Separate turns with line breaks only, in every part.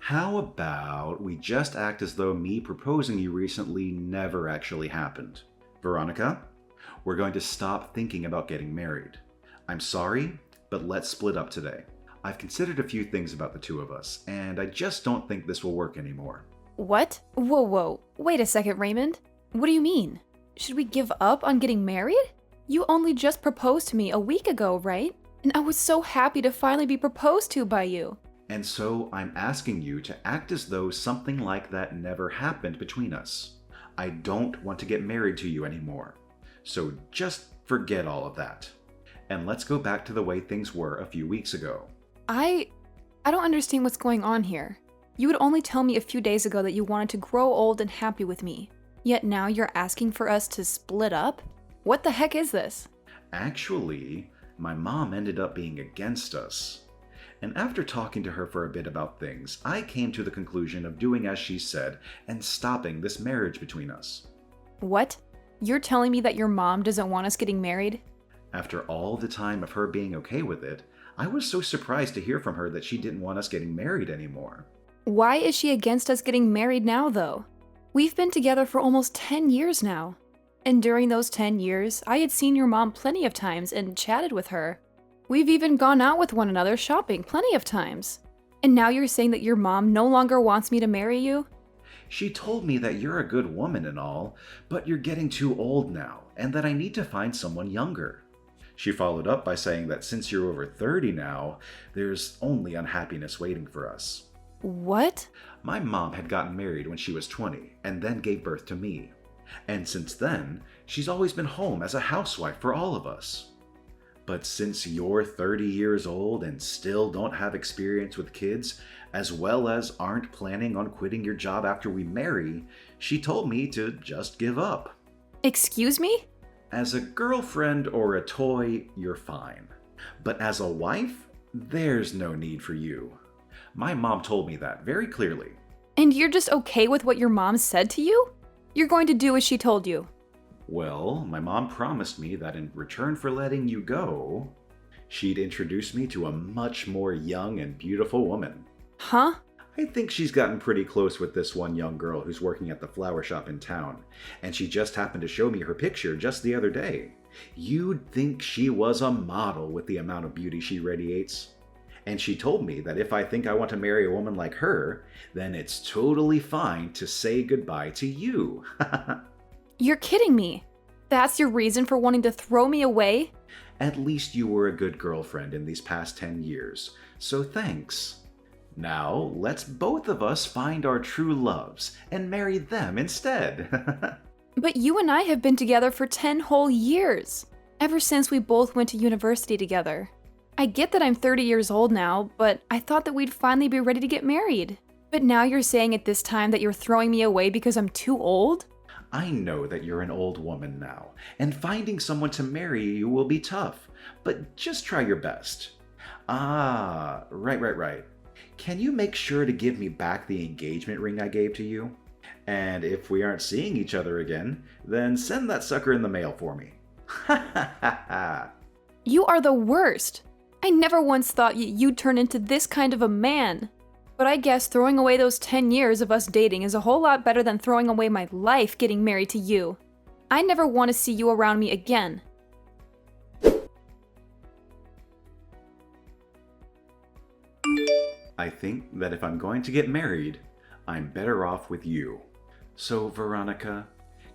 How about we just act as though me proposing you recently never actually happened? Veronica, we're going to stop thinking about getting married. I'm sorry, but let's split up today. I've considered a few things about the two of us, and I just don't think this will work anymore.
What? Whoa. Wait a second, Raymond. What do you mean? Should we give up on getting married? You only just proposed to me a week ago, right? And I was so happy to finally be proposed to by you.
And so I'm asking you to act as though something like that never happened between us. I don't want to get married to you anymore. So just forget all of that. And let's go back to the way things were a few weeks ago.
I don't understand what's going on here. You would only tell me a few days ago that you wanted to grow old and happy with me. Yet now you're asking for us to split up? What the heck is this?
Actually, my mom ended up being against us. And after talking to her for a bit about things, I came to the conclusion of doing as she said and stopping this marriage between us.
What? You're telling me that your mom doesn't want us getting married?
After all the time of her being okay with it, I was so surprised to hear from her that she didn't want us getting married anymore.
Why is she against us getting married now, though? We've been together for almost 10 years now. And during those 10 years, I had seen your mom plenty of times and chatted with her. We've even gone out with one another shopping plenty of times. And now you're saying that your mom no longer wants me to marry you?
She told me that you're a good woman and all, but you're getting too old now, and that I need to find someone younger. She followed up by saying that since you're over 30 now, there's only unhappiness waiting for us.
What?
My mom had gotten married when she was 20 and then gave birth to me. And since then, she's always been home as a housewife for all of us. But since you're 30 years old and still don't have experience with kids, as well as aren't planning on quitting your job after we marry, she told me to just give up.
Excuse me?
As a girlfriend or a toy, you're fine. But as a wife, there's no need for you. My mom told me that very clearly.
And you're just okay with what your mom said to you? You're going to do as she told you.
Well, my mom promised me that in return for letting you go, she'd introduce me to a much more young and beautiful woman.
Huh?
I think she's gotten pretty close with this one young girl who's working at the flower shop in town, and she just happened to show me her picture just the other day. You'd think she was a model with the amount of beauty she radiates. And she told me that if I think I want to marry a woman like her, then it's totally fine to say goodbye to you.
You're kidding me. That's your reason for wanting to throw me away?
At least you were a good girlfriend in these past 10 years, so thanks. Now, let's both of us find our true loves and marry them instead.
But you and I have been together for 10 whole years, ever since we both went to university together. I get that I'm 30 years old now, but I thought that we'd finally be ready to get married. But now you're saying at this time that you're throwing me away because I'm too old?
I know that you're an old woman now, and finding someone to marry you will be tough, but just try your best. Ah, right. Can you make sure to give me back the engagement ring I gave to you? And if we aren't seeing each other again, then send that sucker in the mail for me. Ha ha ha ha.
You are the worst. I never once thought you'd turn into this kind of a man. But I guess throwing away those 10 years of us dating is a whole lot better than throwing away my life getting married to you. I never want to see you around me again.
I think that if I'm going to get married, I'm better off with you. So, Veronica,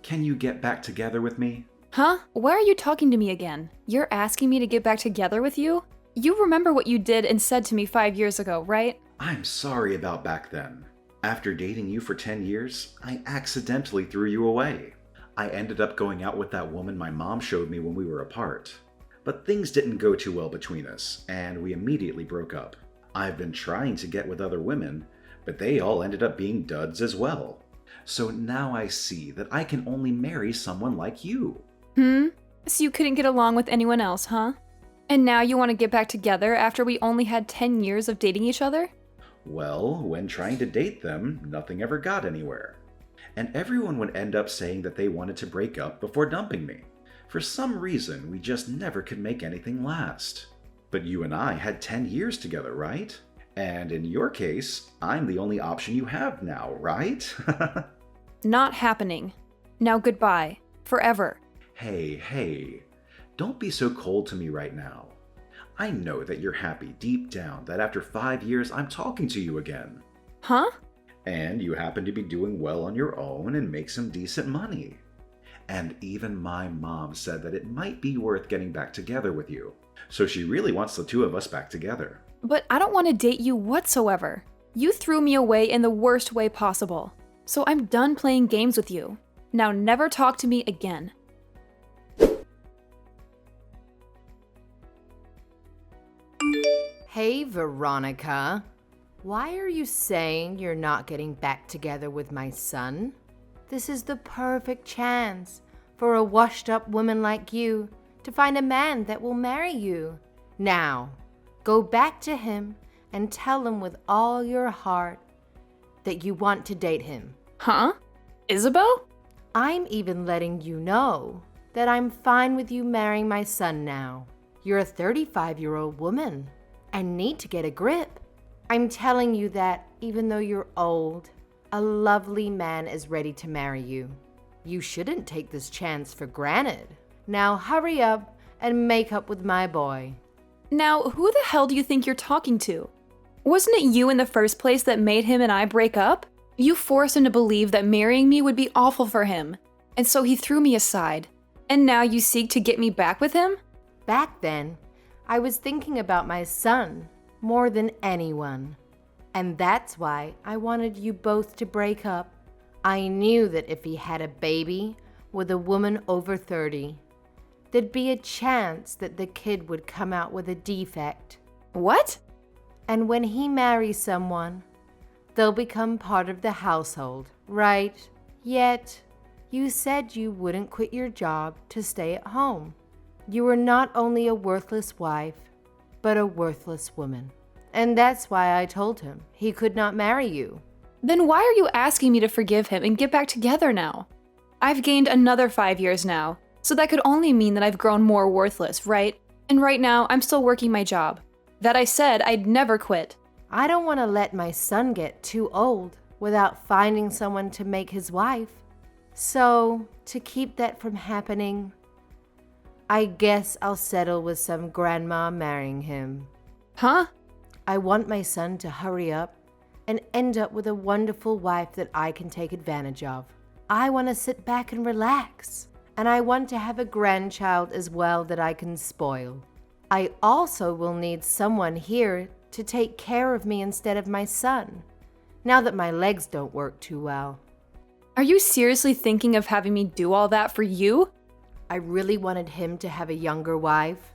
can you get back together with me?
Huh? Why are you talking to me again? You're asking me to get back together with you? You remember what you did and said to me 5 years ago, right?
I'm sorry about back then. After dating you for 10 years, I accidentally threw you away. I ended up going out with that woman my mom showed me when we were apart. But things didn't go too well between us, and we immediately broke up. I've been trying to get with other women, but they all ended up being duds as well. So now I see that I can only marry someone like you.
So you couldn't get along with anyone else, huh? And now you want to get back together after we only had 10 years of dating each other?
Well, when trying to date them, nothing ever got anywhere. And everyone would end up saying that they wanted to break up before dumping me. For some reason, we just never could make anything last. But you and I had 10 years together, right? And in your case, I'm the only option you have now, right?
Not happening. Now goodbye. Forever.
Hey, don't be so cold to me right now. I know that you're happy deep down that after 5 years I'm talking to you again.
Huh?
And you happen to be doing well on your own and make some decent money. And even my mom said that it might be worth getting back together with you. So she really wants the two of us back together.
But I don't want to date you whatsoever. You threw me away in the worst way possible. So I'm done playing games with you. Now never talk to me again.
Hey, Veronica. Why are you saying you're not getting back together with my son? This is the perfect chance for a washed-up woman like you to find a man that will marry you. Now, go back to him and tell him with all your heart that you want to date him.
Huh? Isabel?
I'm even letting you know that I'm fine with you marrying my son now. You're a 35-year-old woman and need to get a grip. I'm telling you that even though you're old, a lovely man is ready to marry you. You shouldn't take this chance for granted. Now hurry up and make up with my boy.
Now, who the hell do you think you're talking to? Wasn't it you in the first place that made him and I break up? You forced him to believe that marrying me would be awful for him, and so he threw me aside. And now you seek to get me back with him?
Back then, I was thinking about my son more than anyone. And that's why I wanted you both to break up. I knew that if he had a baby with a woman over 30, there'd be a chance that the kid would come out with a defect.
What?
And when he marries someone, they'll become part of the household, right? Yet, you said you wouldn't quit your job to stay at home. You were not only a worthless wife, but a worthless woman. And that's why I told him he could not marry you.
Then why are you asking me to forgive him and get back together now? I've gained another 5 years now, so that could only mean that I've grown more worthless, right? And right now, I'm still working my job. That I said I'd never quit.
I don't want to let my son get too old without finding someone to make his wife. So, to keep that from happening, I guess I'll settle with some grandma marrying him.
Huh?
I want my son to hurry up and end up with a wonderful wife that I can take advantage of. I want to sit back and relax, and I want to have a grandchild as well that I can spoil. I also will need someone here to take care of me instead of my son, now that my legs don't work too well.
Are you seriously thinking of having me do all that for you?
I really wanted him to have a younger wife,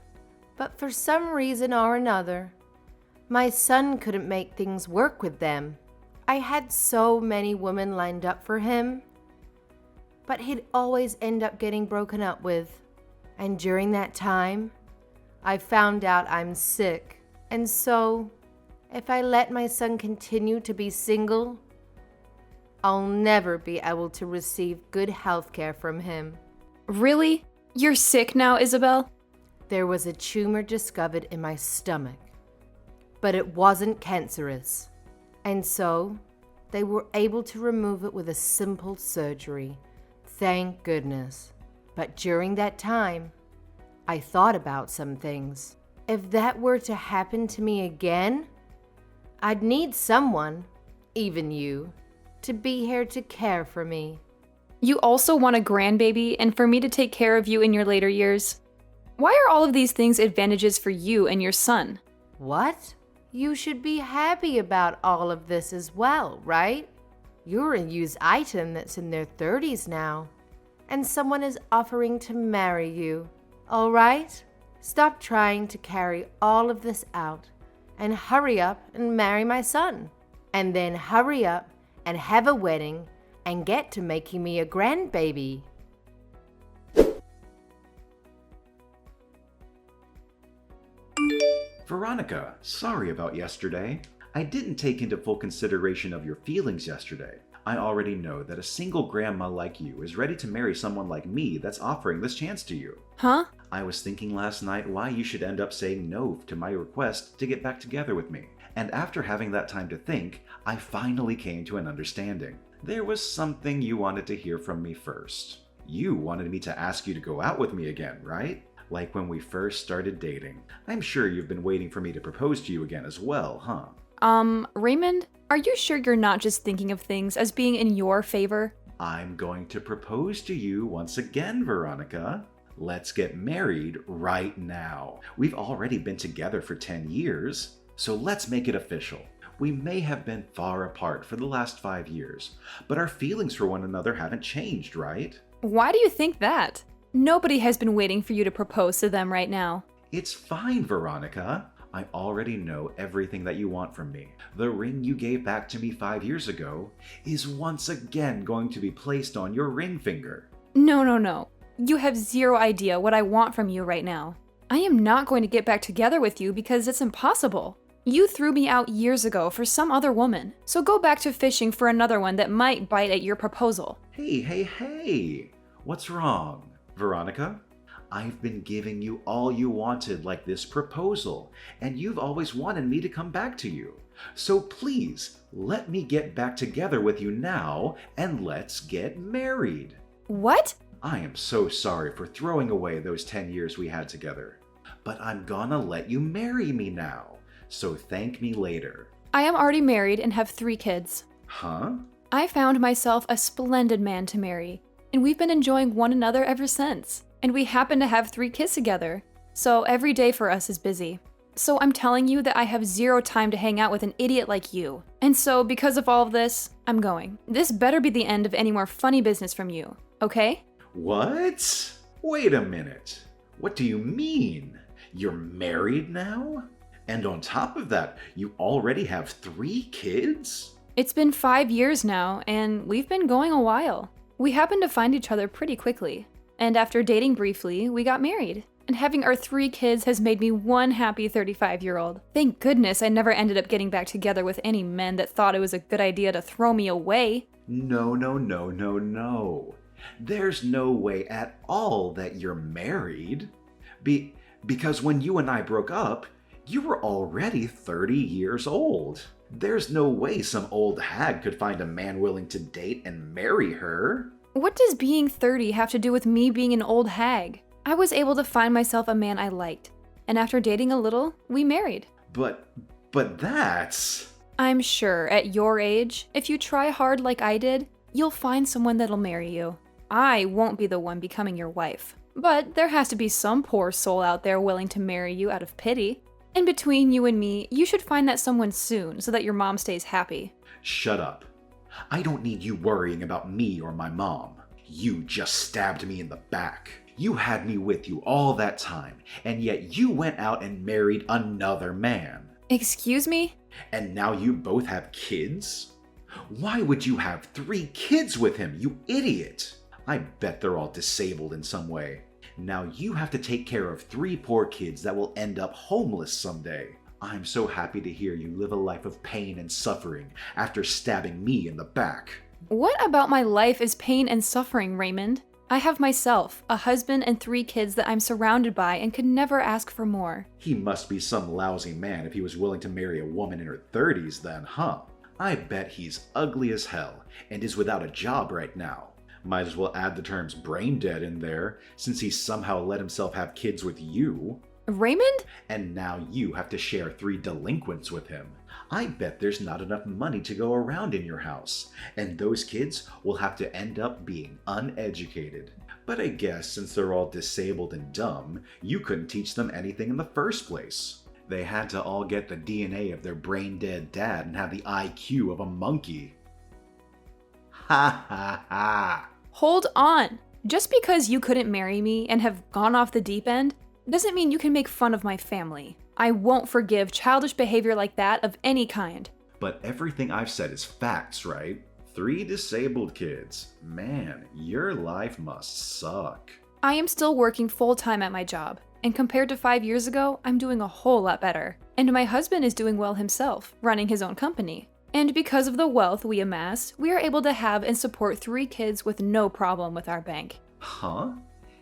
but for some reason or another, my son couldn't make things work with them. I had so many women lined up for him, but he'd always end up getting broken up with. And during that time, I found out I'm sick. And so, if I let my son continue to be single, I'll never be able to receive good health care from him.
Really? You're sick now, Isabel?
There was a tumor discovered in my stomach, but it wasn't cancerous. And so, they were able to remove it with a simple surgery. Thank goodness. But during that time, I thought about some things. If that were to happen to me again, I'd need someone, even you, to be here to care for me.
You also want a grandbaby and for me to take care of you in your later years? Why are all of these things advantages for you and your son?
What? You should be happy about all of this as well, right? You're a used item that's in their 30s now, and someone is offering to marry you, all right? Stop trying to carry all of this out and hurry up and marry my son. And then hurry up and have a wedding and get to making me a grandbaby.
Veronica, sorry about yesterday. I didn't take into full consideration of your feelings yesterday. I already know that a single grandma like you is ready to marry someone like me that's offering this chance to you.
Huh?
I was thinking last night why you should end up saying no to my request to get back together with me. And after having that time to think, I finally came to an understanding. There was something you wanted to hear from me first. You wanted me to ask you to go out with me again, right? Like when we first started dating. I'm sure you've been waiting for me to propose to you again as well, huh?
Raymond, are you sure you're not just thinking of things as being in your favor?
I'm going to propose to you once again, Veronica. Let's get married right now. We've already been together for 10 years, so let's make it official. We may have been far apart for the last 5 years, but our feelings for one another haven't changed, right?
Why do you think that? Nobody has been waiting for you to propose to them right now.
It's fine, Veronica. I already know everything that you want from me. The ring you gave back to me 5 years ago is once again going to be placed on your ring finger.
No. You have zero idea what I want from you right now. I am not going to get back together with you because it's impossible. You threw me out years ago for some other woman, so go back to fishing for another one that might bite at your proposal.
Hey. What's wrong, Veronica? I've been giving you all you wanted, like this proposal, and you've always wanted me to come back to you. So please, let me get back together with you now, and let's get married.
What?
I am so sorry for throwing away those 10 years we had together, but I'm gonna let you marry me now, so thank me later.
I am already married and have 3 kids.
Huh?
I found myself a splendid man to marry, and we've been enjoying one another ever since. And we happen to have 3 kids together, so every day for us is busy. So I'm telling you that I have zero time to hang out with an idiot like you. And so because of all of this, I'm going. This better be the end of any more funny business from you, okay?
What? Wait a minute. What do you mean? You're married now? And on top of that, you already have 3 kids?
It's been 5 years now, and we've been going a while. We happened to find each other pretty quickly. And after dating briefly, we got married. And having our 3 kids has made me one happy 35-year-old. Thank goodness I never ended up getting back together with any men that thought it was a good idea to throw me away.
No. There's no way at all that you're married. Because when you and I broke up, you were already 30 years old. There's no way some old hag could find a man willing to date and marry her.
What does being 30 have to do with me being an old hag? I was able to find myself a man I liked, and after dating a little, we married.
But that's...
I'm sure, at your age, if you try hard like I did, you'll find someone that'll marry you. I won't be the one becoming your wife. But there has to be some poor soul out there willing to marry you out of pity. And between you and me, you should find that someone soon so that your mom stays happy.
Shut up. I don't need you worrying about me or my mom. You just stabbed me in the back. You had me with you all that time, and yet you went out and married another man.
Excuse me?
And now you both have kids? Why would you have 3 kids with him, you idiot? I bet they're all disabled in some way. Now you have to take care of 3 poor kids that will end up homeless someday. I'm so happy to hear you live a life of pain and suffering after stabbing me in the back.
What about my life is pain and suffering, Raymond? I have myself, a husband, and 3 kids that I'm surrounded by and could never ask for more.
He must be some lousy man if he was willing to marry a woman in her 30s then, huh? I bet he's ugly as hell and is without a job right now. Might as well add the terms brain dead in there, since he somehow let himself have kids with you.
Raymond?
And now you have to share 3 delinquents with him. I bet there's not enough money to go around in your house, and those kids will have to end up being uneducated. But I guess since they're all disabled and dumb, you couldn't teach them anything in the first place. They had to all get the DNA of their brain-dead dad and have the IQ of a monkey. Ha ha ha!
Hold on! Just because you couldn't marry me and have gone off the deep end doesn't mean you can make fun of my family. I won't forgive childish behavior like that of any kind.
But everything I've said is facts, right? 3 disabled kids. Man, your life must suck.
I am still working full-time at my job, and compared to 5 years ago, I'm doing a whole lot better. And my husband is doing well himself, running his own company. And because of the wealth we amassed, we are able to have and support 3 kids with no problem with our bank.
Huh?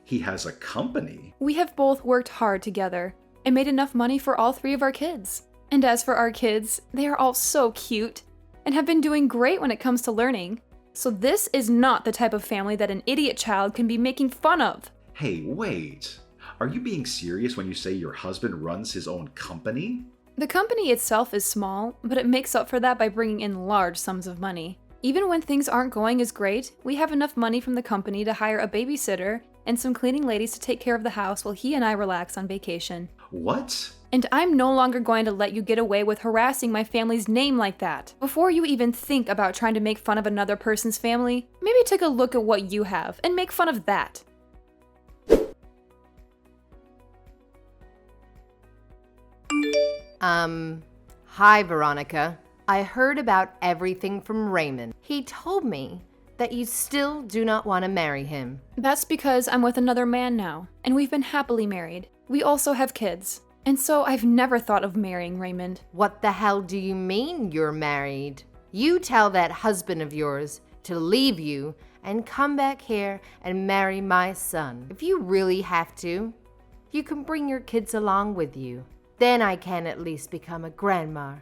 He has a company?
We have both worked hard together and made enough money for all 3 of our kids. And as for our kids, they are all so cute and have been doing great when it comes to learning. So this is not the type of family that an idiot child can be making fun of.
Hey, wait. Are you being serious when you say your husband runs his own company?
The company itself is small, but it makes up for that by bringing in large sums of money. Even when things aren't going as great, we have enough money from the company to hire a babysitter and some cleaning ladies to take care of the house while he and I relax on vacation.
What?
And I'm no longer going to let you get away with harassing my family's name like that. Before you even think about trying to make fun of another person's family, maybe take a look at what you have and make fun of that.
Hi, Veronica. I heard about everything from Raymond. He told me that you still do not want to marry him.
That's because I'm with another man now, and we've been happily married. We also have kids. And so I've never thought of marrying Raymond.
What the hell do you mean you're married? You tell that husband of yours to leave you and come back here and marry my son. If you really have to, you can bring your kids along with you. Then I can at least become a grandma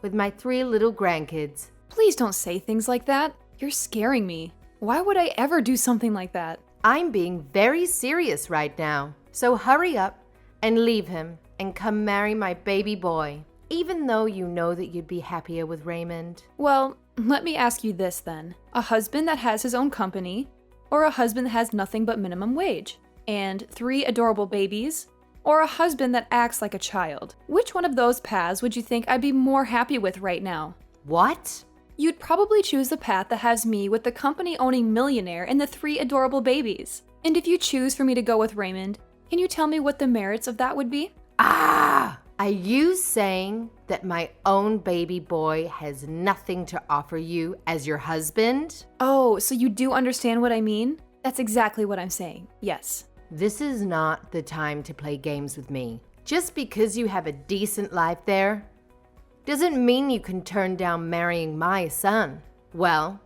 with my 3 little grandkids.
Please don't say things like that. You're scaring me. Why would I ever do something like that?
I'm being very serious right now. So hurry up and leave him and come marry my baby boy, even though you know that you'd be happier with Raymond.
Well, let me ask you this then. A husband that has his own company, or a husband that has nothing but minimum wage, and 3 adorable babies, or a husband that acts like a child? Which one of those paths would you think I'd be more happy with right now?
What?
You'd probably choose the path that has me with the company-owning millionaire and the 3 adorable babies. And if you choose for me to go with Raymond, can you tell me what the merits of that would be?
Are you saying that my own baby boy has nothing to offer you as your husband?
Oh, so you do understand what I mean? That's exactly what I'm saying, yes.
This is not the time to play games with me. Just because you have a decent life there doesn't mean you can turn down marrying my son. Well,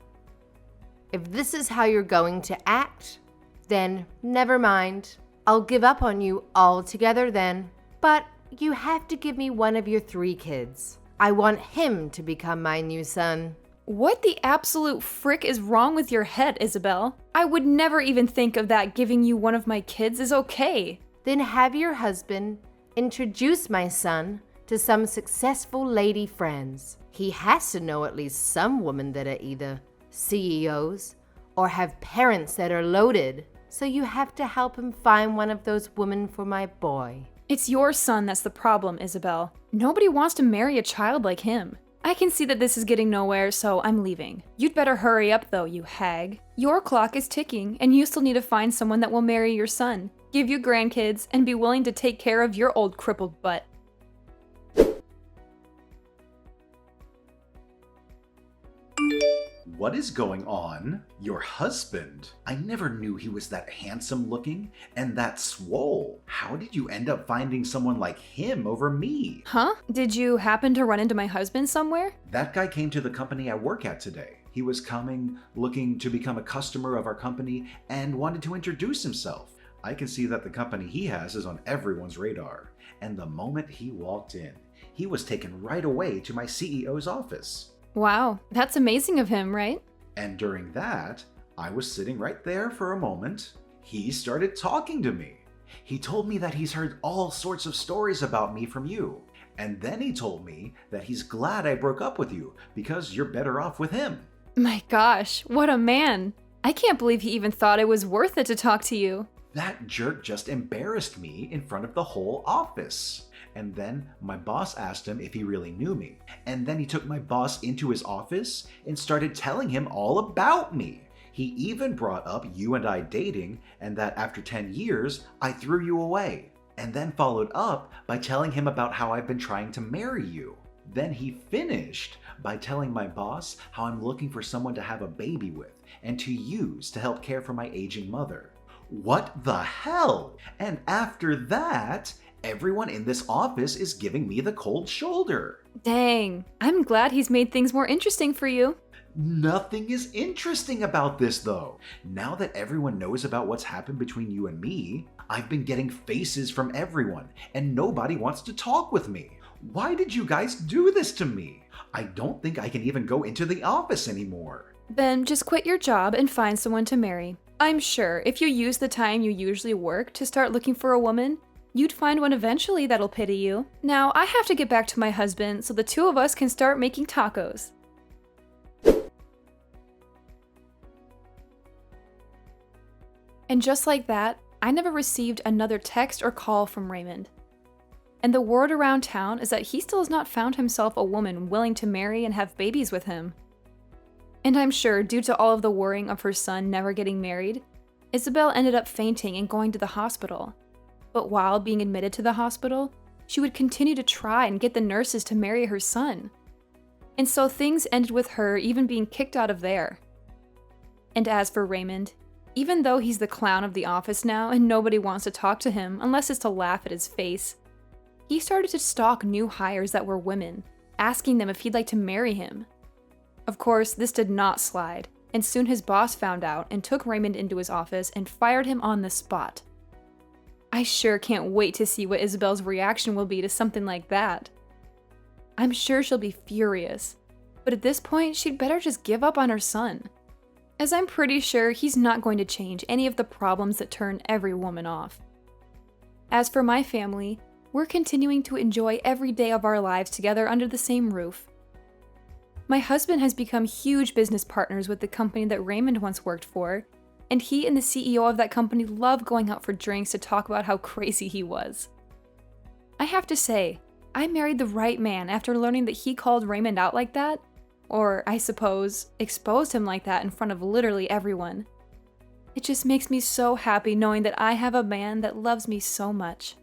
if this is how you're going to act, then never mind. I'll give up on you altogether then. But you have to give me one of your 3 kids. I want him to become my new son.
What the absolute frick is wrong with your head, Isabel? I would never even think of that. Giving you one of my kids is okay.
Then have your husband introduce my son to some successful lady friends. He has to know at least some women that are either CEOs or have parents that are loaded. So you have to help him find one of those women for my boy.
It's your son that's the problem, Isabel. Nobody wants to marry a child like him. I can see that this is getting nowhere, so I'm leaving. You'd better hurry up though, you hag. Your clock is ticking, and you still need to find someone that will marry your son, give you grandkids, and be willing to take care of your old crippled butt.
What is going on? Your husband? I never knew he was that handsome looking and that swole. How did you end up finding someone like him over me?
Huh? Did you happen to run into my husband somewhere?
That guy came to the company I work at today. He was coming, looking to become a customer of our company, and wanted to introduce himself. I can see that the company he has is on everyone's radar. And the moment he walked in, he was taken right away to my CEO's office.
Wow, that's amazing of him, right?
And during that, I was sitting right there for a moment. He started talking to me. He told me that he's heard all sorts of stories about me from you. And then he told me that he's glad I broke up with you because you're better off with him.
My gosh, what a man. I can't believe he even thought it was worth it to talk to you.
That jerk just embarrassed me in front of the whole office. And then my boss asked him if he really knew me. And then he took my boss into his office and started telling him all about me. He even brought up you and I dating, and that after 10 years, I threw you away. And then followed up by telling him about how I've been trying to marry you. Then he finished by telling my boss how I'm looking for someone to have a baby with and to use to help care for my aging mother. What the hell? And after that, everyone in this office is giving me the cold shoulder.
Dang, I'm glad he's made things more interesting for you.
Nothing is interesting about this though. Now that everyone knows about what's happened between you and me, I've been getting faces from everyone and nobody wants to talk with me. Why did you guys do this to me? I don't think I can even go into the office anymore.
Then just quit your job and find someone to marry. I'm sure if you use the time you usually work to start looking for a woman, you'd find one eventually that'll pity you. Now, I have to get back to my husband so the two of us can start making tacos. And just like that, I never received another text or call from Raymond. And the word around town is that he still has not found himself a woman willing to marry and have babies with him. And I'm sure, due to all of the worrying of her son never getting married, Isabel ended up fainting and going to the hospital. But while being admitted to the hospital, she would continue to try and get the nurses to marry her son. And so things ended with her even being kicked out of there. And as for Raymond, even though he's the clown of the office now and nobody wants to talk to him unless it's to laugh at his face, he started to stalk new hires that were women, asking them if he'd like to marry him. Of course, this did not slide, and soon his boss found out and took Raymond into his office and fired him on the spot. I sure can't wait to see what Isabel's reaction will be to something like that. I'm sure she'll be furious, but at this point, she'd better just give up on her son, as I'm pretty sure he's not going to change any of the problems that turn every woman off. As for my family, we're continuing to enjoy every day of our lives together under the same roof. My husband has become huge business partners with the company that Raymond once worked for, and he and the CEO of that company love going out for drinks to talk about how crazy he was. I have to say, I married the right man after learning that he called Raymond out like that, or I suppose, exposed him like that in front of literally everyone. It just makes me so happy knowing that I have a man that loves me so much.